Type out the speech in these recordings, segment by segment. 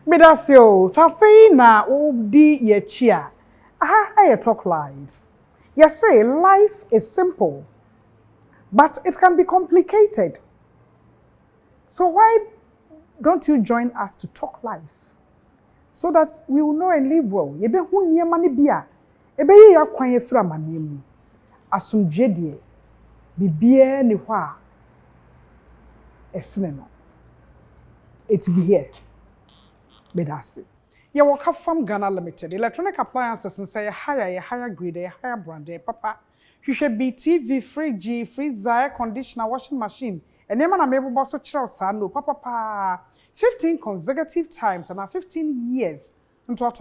Medasio, Safi na odi ye chia. Aha, I talk life. Yes, say life is simple, but it can be complicated. So why don't you join us to talk life? So that we will know and live well. Yebe hu niyema ne bia. Ebe ye ya kwan ye fra manemu. Asumdwe de bibie ne ho a esene no. It be here. Medasi. Ye waka from Ghana Limited. Electronic appliances and say higher grade, higher brand, papa. You should be TV, fridge, freezer, air conditioner, washing machine. And then I'm able to tell no papa 15 consecutive times and 15 years into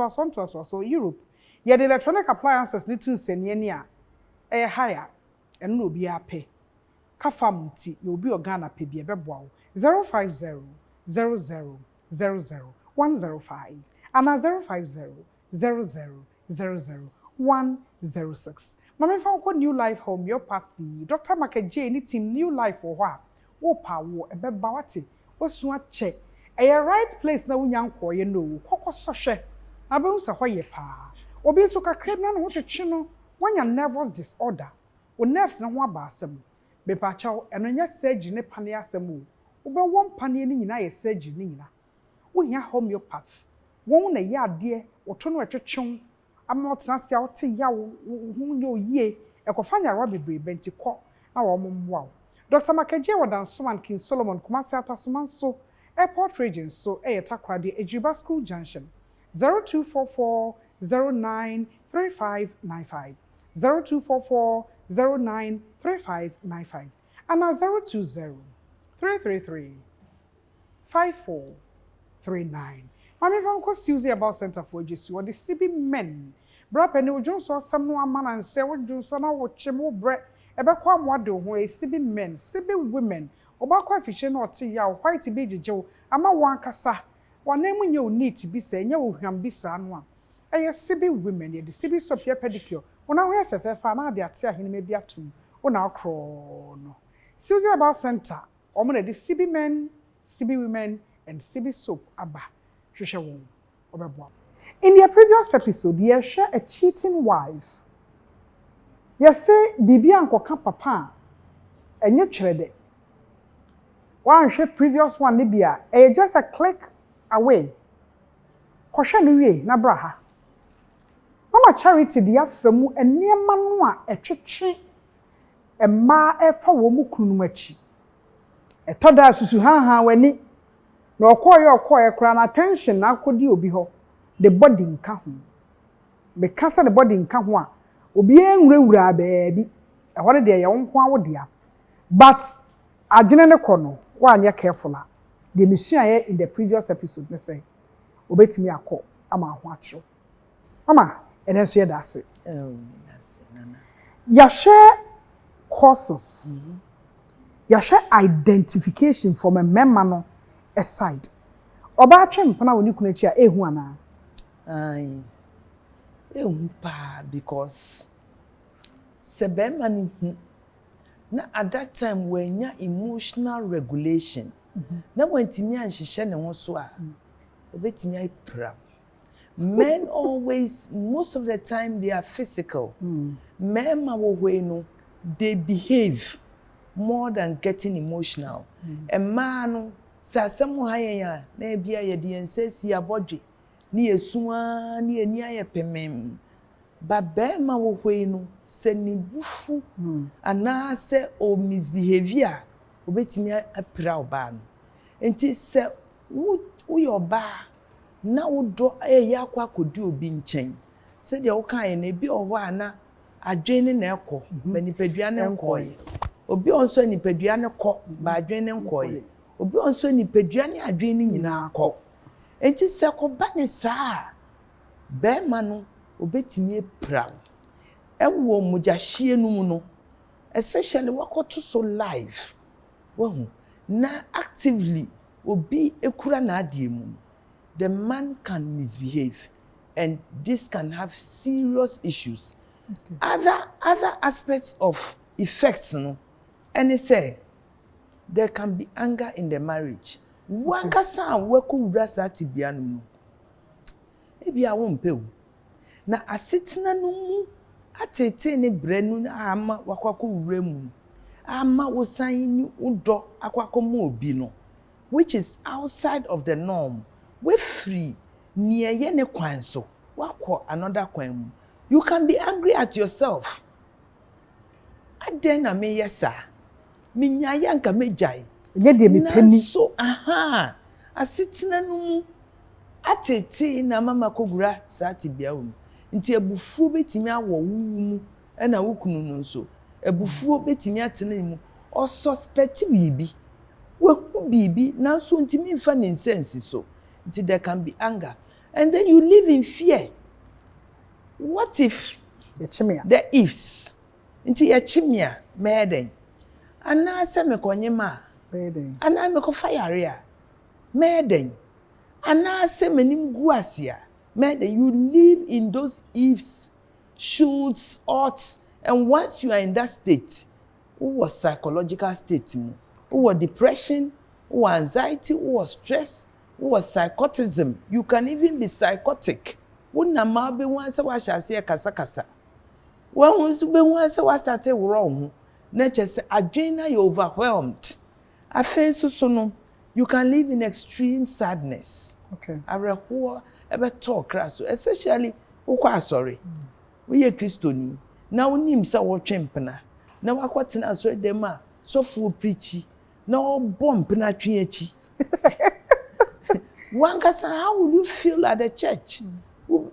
so Europe. Yeah, the electronic appliances need to send yenia higher and no be a pay. Kafamuti, you'll be a Ghana pay be a bebo 050 00 00 105 and a 050 00 00 106. Mama found New Life Homeopathy. Dr. Market J, any team New Life for what? Wo power a bebawati. What's so check? A right place na young boy, you know. Coco Soshe. I bounce a way pa. Or be took a criminal what a chino when your nervous disorder. Or nerves no one bassam. Be pachow and when you said you ne pania semu. Over one pania in I said you nina. We ya homeopath. Won't a yard dear or turn at a chung. I'm not nasty out to yaw who know ye. A cofania robby benti call. Our mum wow. Dr. Makaje wadan Suman King Solomon Kumasata Suman so airport region so takwadi Ejiba School Junction 0244 09 3595 0244 09 3595 and 020 333 5439. Mami from Kosuzi about Center for Jesu or the CB men. Brapeni would just saw someone man and say what do so now watch more bread. Ebekwa mwado ho esibi men, sibi women, obakwa afihye na ote ya white be jejew ama wan kasa. Wanemu nye oniti bi se nye ohwam bi sa no a. Eye sibi women, ye de sibi sopia pedicure. Ona ho efefefa na de ate ahene me bi atum. Ona akro no. Suzy about center, omo na de sibi men, sibi women and sibi soap aba. Hwehwe won. Obebo. In the previous episode, ye share a cheating wife. Yes, say Bibi anko kan papa enye chrede. One share previous one libya, just a click away. Kosha no wie na braha. Mama Charity dia famu enema no a etwetwe emma efa wo mu kunu mu achi. Etoda susu han wani. Na okoye kura na attention na akodi obi ho. The body nka ho. Because the body nka ho a obi enwurawura baabi ehore de ye wonko awodia but adwene ne kɔ no wa anya careful a the mission in the previous episode ne say obetimi akɔ ama ho akyew mama enenso ye dase that's nana ya share causes ya share identification from a member no aside oba atwem pana woni kunachi a ehu ana ai because sebemani na at that time when ya emotional regulation na wantimi anhihye ne ho so a obetimi aypra men always most of the time they are physical men ma wo hwe no they behave more than getting emotional and man sasem hayen na bia ye de ensesi abodwe ni esuwa ni eni ayepemem ba be ma wo hwe no se ni bufu ana se o misbehavior obetimi apira oba no enti se wo yoba na wo do ya kwa kodi obi nchen se de wo kan na ebi oho ana adwene na ekọ manipadua na nkọye obi onso nipadua na kọ ba adwene nkọye obi onso nipadua na adwene nyina akọ enti se ko ba ne saa be ma no obetimi epra ewo mujahie no mu no especially wakoto so live wahu na actively obi ekura na ade mu the man can misbehave and this can have serious issues. Other aspects of effects no and they say there can be anger in the marriage wankasa wako wura saa tibia no mu ebi a wo mpew na asetena no mu atete ne branu ama wakwako wura mu ama wosan ni udo akwako mo obi no which is outside of the norm we free near ye ne kwan so wakọ another kwan mu you can be angry at yourself aden na me yesa me nyaaya nka mejai nye de me pani so asetena no mu atete na mama kogura saa tibia wo nti ebufuo betimi awo wu mu na wukunu no nso ebufuo betimi atena mu o suspect bibi wo bibi na so ntimi mfa ne sense so nti there can be anger and then you live in fear. What if the ifs nti ya chimia meden ana se me konyema meden ana me ko fire a meden ana se menim guasia meden you live in those ifs shoulds oughts and once you are in that state who was psychological state who was depression who was anxiety who was stress who was psychotism you can even be psychotic wona ma be wan se wa hyase kasa wan hu be wan se wa start wrong na chese adwen na you overwhelmed afenso no you can live in extreme sadness areho ebe talk raso especially ukwa sorry we ye kristoni na wonim se wo twempena na wakotena asori dem a so fu preachi na obo mpena twen achi wankasa how will you feel at the church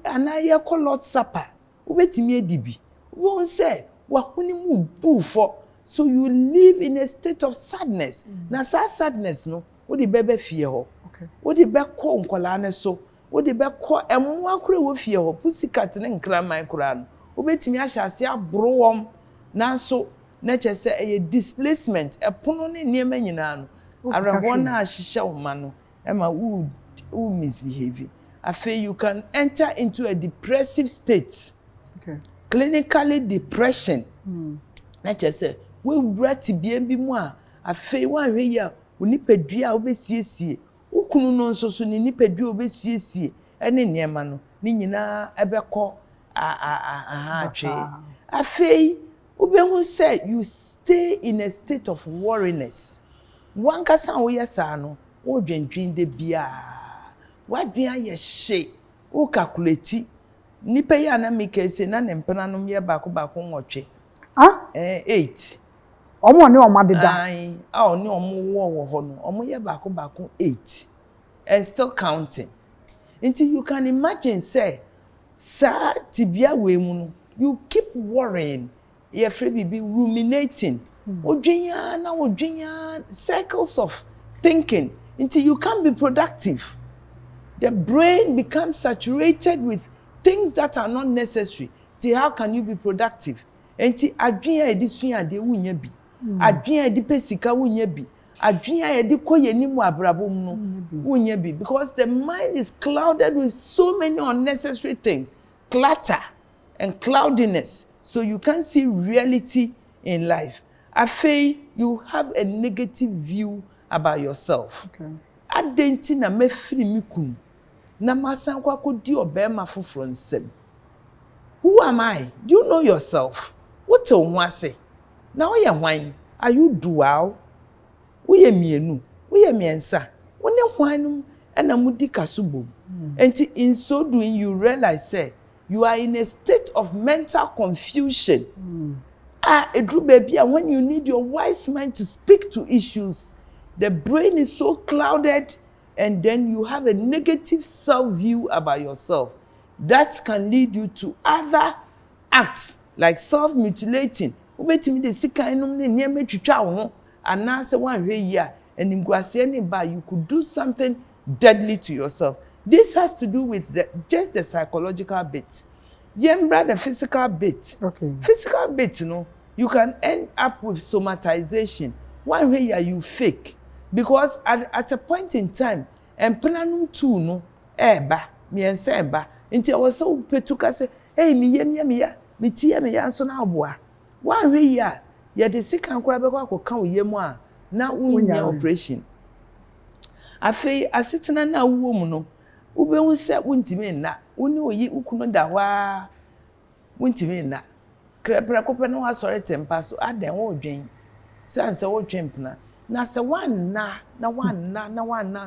anaye call Lord Supper ubetimi edibi won say wahuni mu bufo so you live in a state of sadness na sadness no wo di bebe fie ho wo di be ko nkola ne so wo di be ko emu akure wo fie ho pusikat ne nkraman kura no ubetimi ahyase abro wom na so na chese a displacement epono ne niema nyina no arehon na ahihye wo ma no ema who misbehaving I feel you can enter into a depressive state. Clinically depression. Let's just say, we brought bien bi mo I feel one way ya unipadua obesiesie. Ukunu no nso so ni nipadua obesiesie. Ene niema no ni nyina ebekọ atwe. I feel ubehu say you stay in a state of worriness. Wankasa wo yesa no, wo dwendwen de bia. Wadua ye she o calculate nipa ya na make say na nempena no ye baako nwotwe 8 omo ne omo deda ai ni omo wo ho no omo ye baako 8 and still counting until you can imagine say sa tibia we mu no you keep worrying ye free be ruminating odwenya cycles of thinking until you can't be productive. The brain becomes saturated with things that are not necessary. How can you be productive? Enti adwea edi sua de wunya bi. Adwea edi pesika wunya bi. Adwea edi koye ni mu abrabo mu wunya bi because the mind is clouded with so many unnecessary things. Clutter and cloudiness. So you can't see reality in life. I feel you have a negative view about yourself. Adenti na mefiri mikum. Na masan kwa kodi obema foforo nsem. Who am I? Do you know yourself? What o ho ase? Na wo ye hwan? Are you dual? Wo ye mienu? Wo ye miensa? Wo ne hwanum na mudi kasubo. And in so doing you realize say you are in a state of mental confusion. Edru baby when you need your wise mind to speak to issues, the brain is so clouded and then you have a negative self-view about yourself. That can lead you to other acts like self-mutilating. Ubetimi de sika enum ne niam twitwa wo ho anase wan hwe yi a enimguase ne ba you could do something deadly to yourself. This has to do with just the psychological bit. Yembra the physical bit. Physical bit you can end up with somatization. One way you fake. Because at a point in time, and planum too no eba miensa eba nti I was so petuka say hey me tie me ya so na aboa one way ya ye de sikan kura be kwa kan wo yemu a na unya operation afei asetena na wo mu no ubehu se wuntimi na woni oyi ukunu da wa wuntimi na krepra kope no asore tempa so adan wo dwen sanse wo twempna na se wanna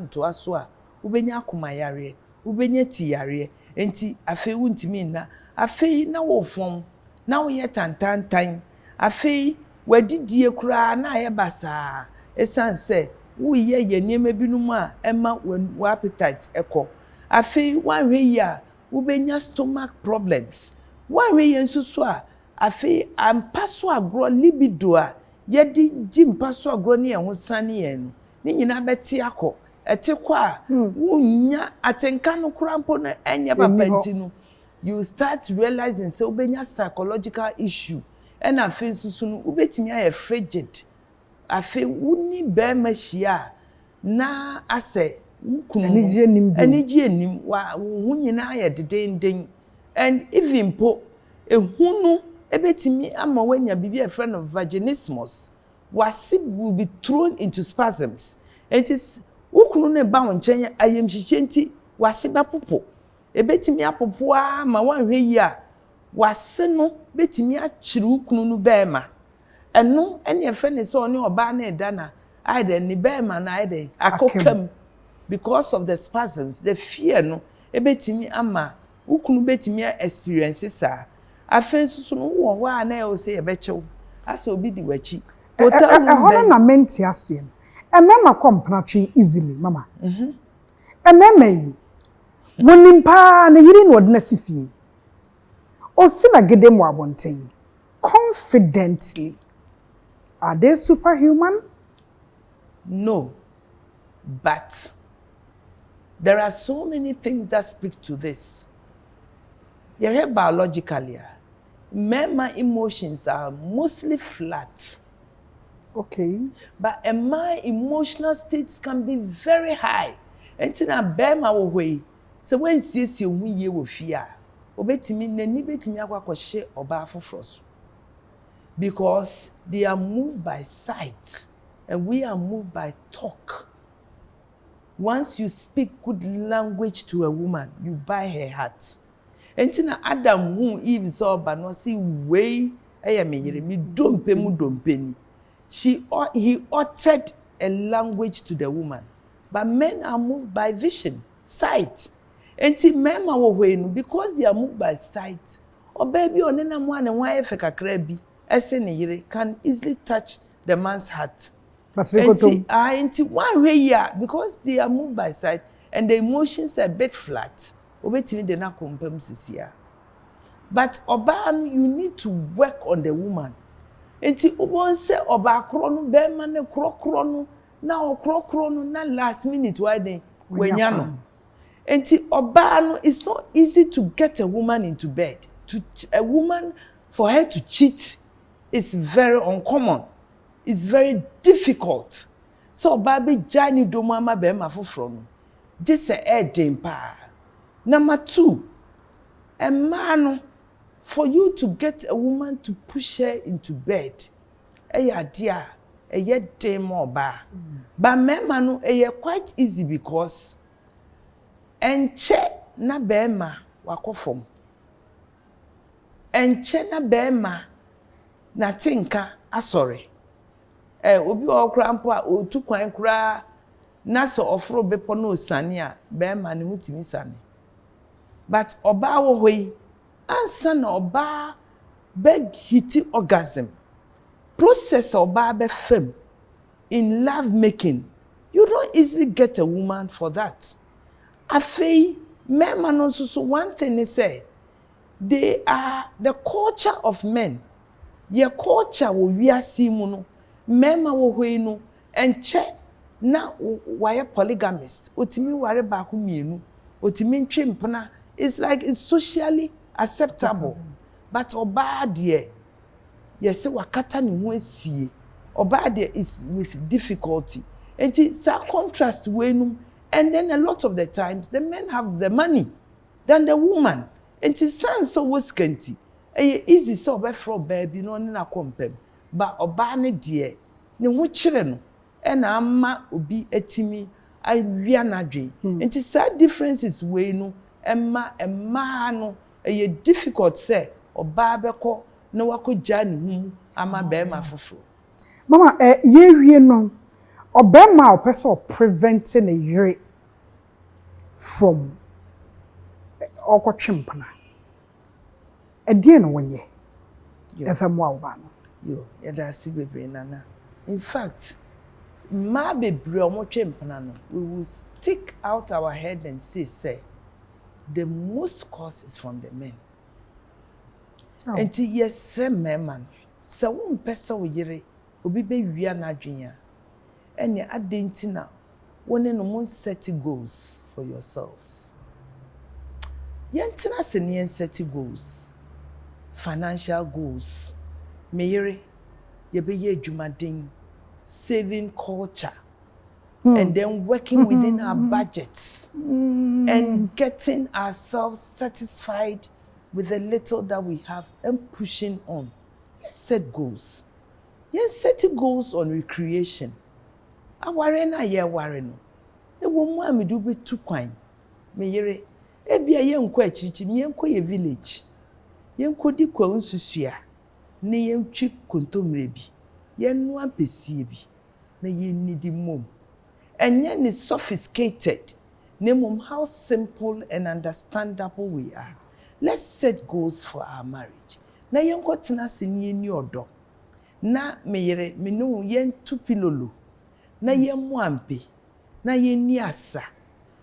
nto aso a ubenya akoma yare ubenya ti yare enti afei wuntimi na afei na wo fom na wo ye tantantan afei wadidie kura na aye basa esanse wo ye niema binum a ema wa appetite ekọ afei wanhwe ya ubenya stomach problems wanhwe ye nsusu a afei ampaso agro libido a yedi jimpaso agro ne ho sane ye no ni nyina beti akọ etekọ a wunya atenka no kurampo no enye papanti no you start realizing say ubenya psychological issue and afei nsusu no ubetimi aye frigid afei wuni be machia na ase wukunu enije nim wa hu nyina aye dedenden and even po ehunu ebetimi ama wanya bibi a friend of vaginismus will be thrown into spasms. It is wukunu ne ba wonchen ayemhyihyenti wase bapopo ebetimi apopo a ma wanhwe yi a wase no betimi akyiri wukunu no bema eno ene e friend so ne oba na eda na aide ni bema na aide akokam because of the spasms the fear no ebetimi ama wukunu betimi experience sa afensu no wo wa na e say e bechew asa obi di wachi hono na menti asem emema kompratwe easily mama emema yi wonimpa na yiri no odna sifie osima gede mu abonten confidently are they superhuman? No, but there are so many things that speak to this. You're biologically, men emotions are mostly flat. Okay. But my emotional states can be very high. And tina bema wo way. So when sisi ye wo fear, obetimi nani betimi akwakoshe oba afoforo so. Because they are moved by sight and we are moved by talk. Once you speak good language to a woman, you buy her heart. Entina Adam who Eve saw but no see way me dompe mu dompeni. He uttered a language to the woman. But men are moved by vision, sight. Enti men ma wo hwenu because they are moved by sight. Or baby onena mo ane wan efe kakra bi ese ne yire can easily touch the man's heart. Enti one way here because they are moved by sight and the emotions are a bit flat. Obetimi de na kompam sisia. But oba you need to work on the woman. Enti obon se oba kro no be ma ne kro no na okro no na last minute why dey wenya no. Enti oba no it's not easy to get a woman into bed. A woman for her to cheat is very uncommon. It's very difficult. So baby jani do mama be ma foforo no. Just a dempa. Number 2, a man, for you to get a woman to push her into bed, dear, a yet day more bar. But men quite easy because and che na bema wakofom. And che na bema na tinka sorry. Obi okra mpo a otu kwan kura na so ofro bepo no sane a bema ne mutimi sane. But oba wo hoi ansa na oba beg hiti orgasm process oba be fem in love making you don't easily get a woman for that. Afei men no so one thing is say they are the culture of men. Your culture wo wiase mu no men wo hoi no enche na why polygamist otimi ware ba ko mienu otimi ntwempna. It's like it's socially acceptable. But obade, yes, wakata ni ho asie. Obade is with difficulty. And it's a contrast wenum. And then a lot of the times the men have the money than the woman. And it sounds so scanty. Easy so be for baby no na kompem. But obane die, ne ho kire no. E na ama obi etimi I wianadwe nti sad differences we no emma no e difficult say oba beko na wakogya ne hu ama be ma foforo mama ye wie no obema opese preventing a yere from okotwempana edie no wonye efemu awba no yo ya da si bebre nana in fact ma bebre omotwempana no we will stick out our head and say the most cause is from the men. And yes, man, so one person will yere obi be wia na adwenya and ya adentina one no mon set goals for yourselves. Yentina se ne set goals, financial goals, meyere ye be ye adwumaden, saving culture. And then working within our budgets and getting ourselves satisfied with the little that we have and pushing on. Let's set goals. Yes, setting goals on recreation. Aware na ye ware no. E wo mu amedu be tu kwan. Me yere e bia ye nko akirichi me nko ye village. Ye nko di kwa nsusua. Ne ye ntwi kontomre bi. Ye no abesie bi. Na ye nidi mom. And yet is sophisticated. Name how simple and understandable we are. Let's set goals for our marriage. Na yen kwotena se ni eni odo. Na meyere me no yen tupilolo. Na yen muampe. Na yen ni asa.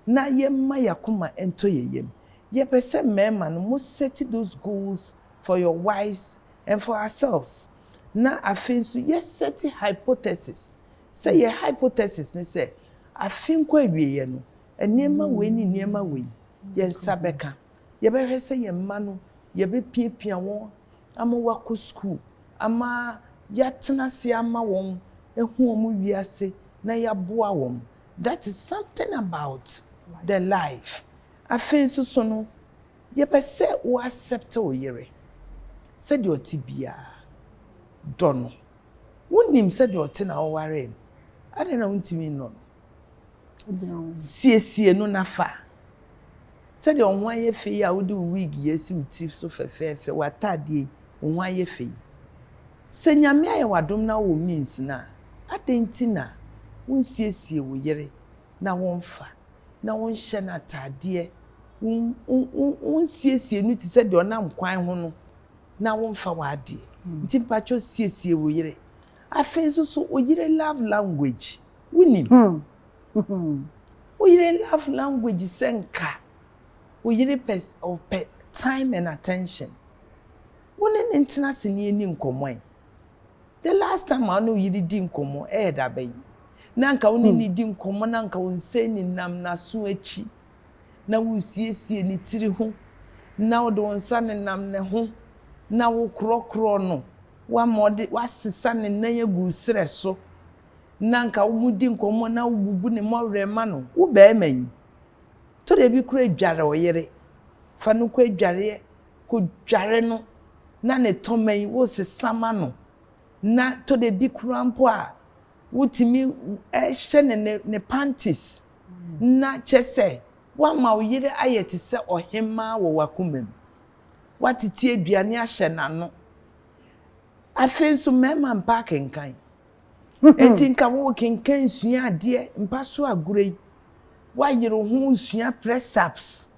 Na yen mayakuma ento yeyem. Ye pese mema no mo set those goals for your wives and for ourselves. Na afenso yes set hypothesis. Say your hypothesis ne say afinkwa awieye no enema we ni niema we ye nsabeka ye be hwese ye mma no ye be piepia won ama wako school ama yatena se ama won ehu omu wiase na yaboa won. That is something about the life. Afinso so no ye be se wo accept o yere se de otibia dono wonim se de otina wo ware ade na untimi no sie no nafa se de onwa ye fe ya wo de wig yesi utif so fefefe watade onwa ye fe se nyame aye wadom na wo means na ade ntina unsiesie wo yere na wonfa na wonhye na tade unsiesie no ti se de onam kwan ho no na wonfa wade ntimpacho siesie wo yere afenso so oyire love language winim oyire love language senka oyire time and attention woni ntina seni eni nkomo the last time I know yiri di nkomo da bayi na nka woni ni di nkomo na nka wonse ni nam na so achi na wosiesie ni tiri ho na wo de wonsa ne nam ne ho na wo krokro no wa mode wasesa ne nan agu sere so nanka wo mudi nkomo na wo bubu ne mo rema no wo ba emanyi to de bi kura adware oyere fa no ko adware ko dware no na ne toman wo sesama no na to de bi kura mpo a wotimi hye ne panties na chese wa ma oyere ayete se ohema wo wakumem watiti aduane ahye nano afenso mema mpa kenkan enti nka wo kenkan sua ade mpa so agurei wa yire ho sua press ups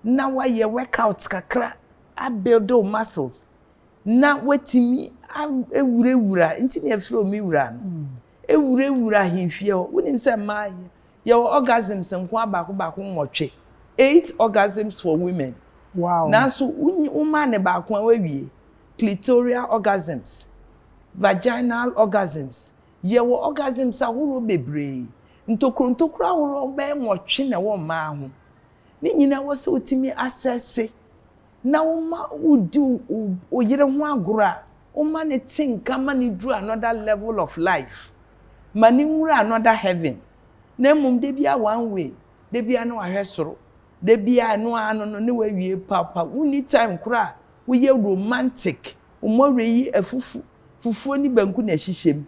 na wa ye workout kakra a build muscles na watimi ewurewura enti na afro mi wura no ewurewura himfie ho wonim se ma ye orgasms nko abako nwotwe 8 orgasms for women. Wow. Now so woman ne ba ko awie clitoral orgasms, vaginal orgasms, yewo orgasms ahoro bebre ntokro ahoro be nwotwe na wo ma ho ni nyina wo se otimi assess na wo ma udi oyire ho agora wo ma ne tinka ma ne dru another level of life mani nwura another heaven na mum de bia one way de bia na wahwe soro de bia no ano no ne wawie papa uni time kura wo ye romantic umore yi afufu ni banku na hyehyem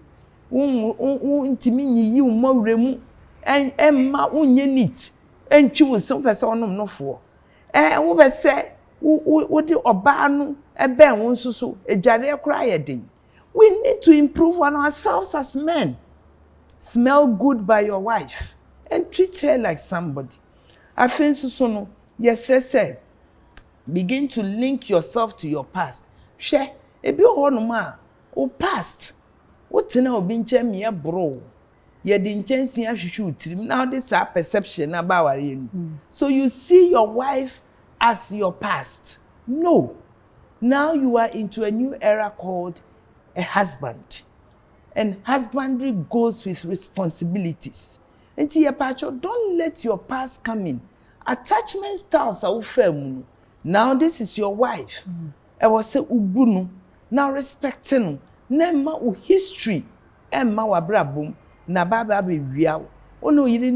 ntimi nyiyi umore mu emma unye neat entwi wo se pese onom no fo wo be se wo di oba no ebe wo nsusu edware ekura yedin. We need to improve on ourselves as men. Smell good by your wife and treat her like somebody. I feel so no. Yes, say begin to link yourself to your past. Share ebi ho no ma o past. What na obi nche me bro. Ye di nchensi ahwehwe utirim. Now this our perception about ware. So you see your wife as your past. No. Now you are into a new era called a husband. And husbandry goes with responsibilities. Enti ye pacho, don't let your past come in. Attachment styles are firm. Now this is your wife. I was say ubunu. Now respecting. Nema u history. Emma wa brabum. Na baba be wiaw. Ono yiri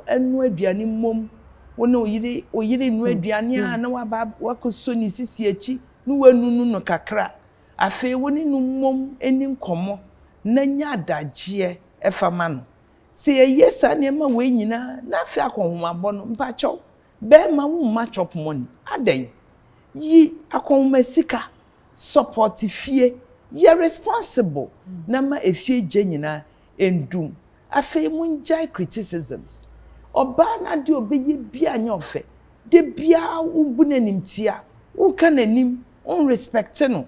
enu aduane mom. Ono yiri nu aduane a na wa baba wakoso ni sisi echi. Nu wanunu no kakra. Afe woni nu mom eni nkomo. Nanya adagye efama no. Se yesa nema we nyina na afi akonhomabo no mpacho. Be ma wo ma chop money. Aden. Yi akonhoma sika. Support fie. Ye responsible. Na ma efie je nyina endum. Afi munjai criticisms. Oba na de obeye bia anya ofe. De bia ubu nanimtia. Wo kananim, on respect no.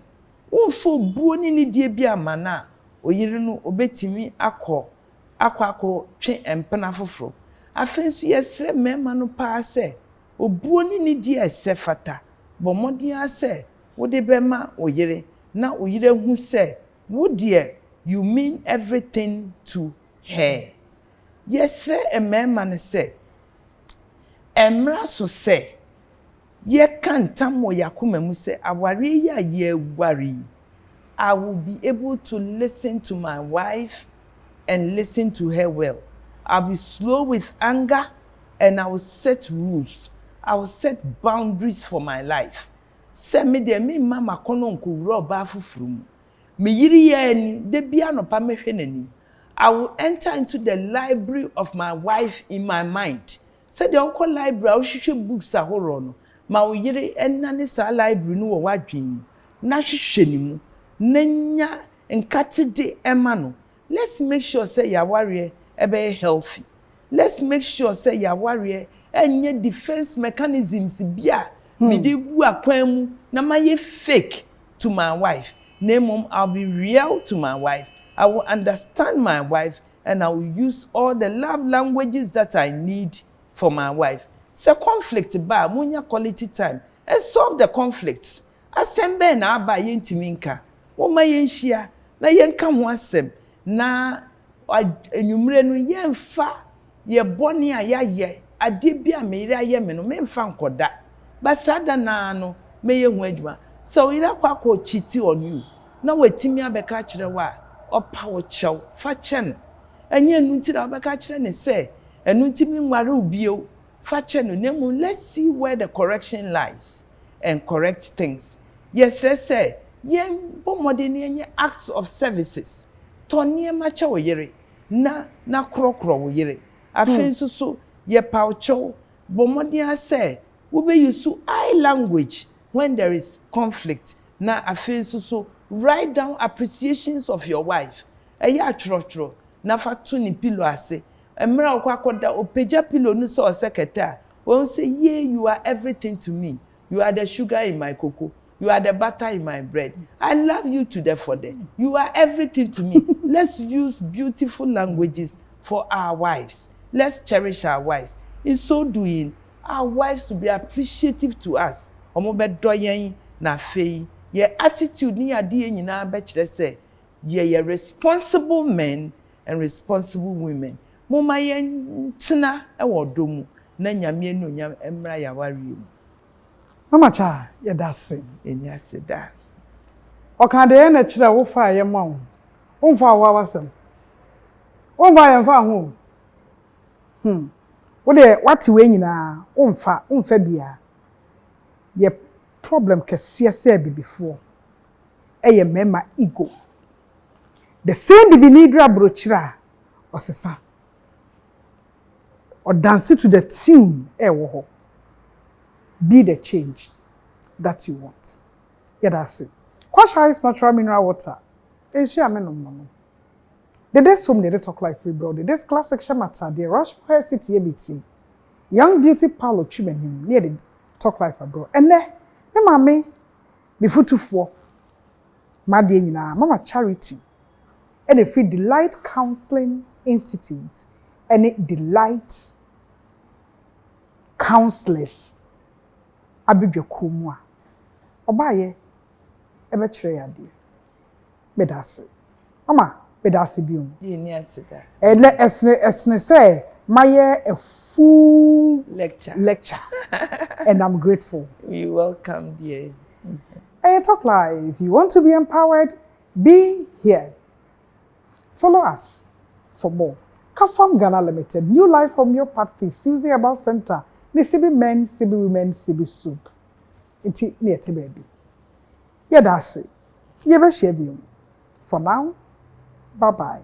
Wo fo buo ni die bia mana. Oyire no obetimi akọ twe empena foforo. Afensu yesre mema no pa se obuo ni die esefata. Bo modi ase wo de bema oyire na oyire hu se wo de you mean everything to her. Yesre emema ne se emra so se ye kantam wo yakoma mu se aware ya ye wari. I will be able to listen to my wife and listen to her well. I'll be slow with anger and I will set rules. I will set boundaries for my life. Send me there, me mama kono nko roba fufuru. Me yiri ye ni de bia no pa mehwe nani. I will enter into the library of my wife in my mind. Say the uncle library, I will share books ahoro no. Ma wo yiri enane sa library no wo wadwen. Na hwehwe ni mu. Nenya nkatide emano. Let's make sure say your warrior ebe healthy. Let's make sure say your warrior enye defense mechanisms bia me de gu akwan mu na maye fake to my wife. Name I'll be real to my wife. I will understand my wife and I will use all the love languages that I need for my wife. So conflict ba munya quality time and solve the conflicts. Asembe na aba yentiminka. Woma yenhia na yenka ho asem na enumre no yemfa ye bone a yaye ade bia meyira ye me no memfa nkoda basada na no meye hu adwuma so ira kwakọ chiti on you na watimi abeka kire wa opa wo chew fa chen enye enu nti na abeka kire ne se enu ntimi nware ubio fa chen no nemu. Let's see where the correction lies and correct things. Yes, let's say yen bomodeni enye acts of services tonie macha wo yire na krokro wo yire afen so ye paucho bomodeni ase we be use I language when there is conflict na afen so write down appreciations of your wife eya trotro na fa to ni pillow ase emra okwakoda opeja pillow no so secretary won say yeah you are everything to me. You are the sugar in my cocoa. You are the butter in my bread. I love you to death for them. You are everything to me. Let's use beautiful languages for our wives. Let's cherish our wives. In so doing, our wives will be appreciative to us. Omo be doyen na fei. Your attitude ni ade nyina be kire say ye responsible men and responsible women. Moma yen tena e wodomu na nyame enu nyam emra ya wari. Mama cha ye dase Enya seda. Oka de na kire wo fa ye ma wo. Wo fa wa wasem. Wo fa ye fa ho. Wo de wati we nyina wo fa bia. Ye problem kese se before. Eye mema ego. The same bibi ni dra brochira osesa. or dance to the tune wo be the change that you want. Yeah, that's it. Kwasha is natural mineral water. It's your menom. The days home the talk like free bro. The days classic shamata, the rush hair city ABT. Young beauty parlor treatment him near the talk life bro. And there, me mama, before 2-4. My dear Mama Charity. And a free Delight Counseling Institute. And it Delight Counselors. Abibyo kumwa. Obaye ebe chere ya die. Medase. Mama, medase biom. Ye ni asida. Ele esne say maye a full lecture. And I'm grateful. You're welcome, dear. Hey, Talk Live. If you want to be empowered, be here. Follow us for more. Kafam Ghana Limited, New Life Homeopathy, Susie About Center, the CB Men, CB Women, CB Soup. It's near to baby. Yeah, that's it. Yeah, share you. For now, bye bye.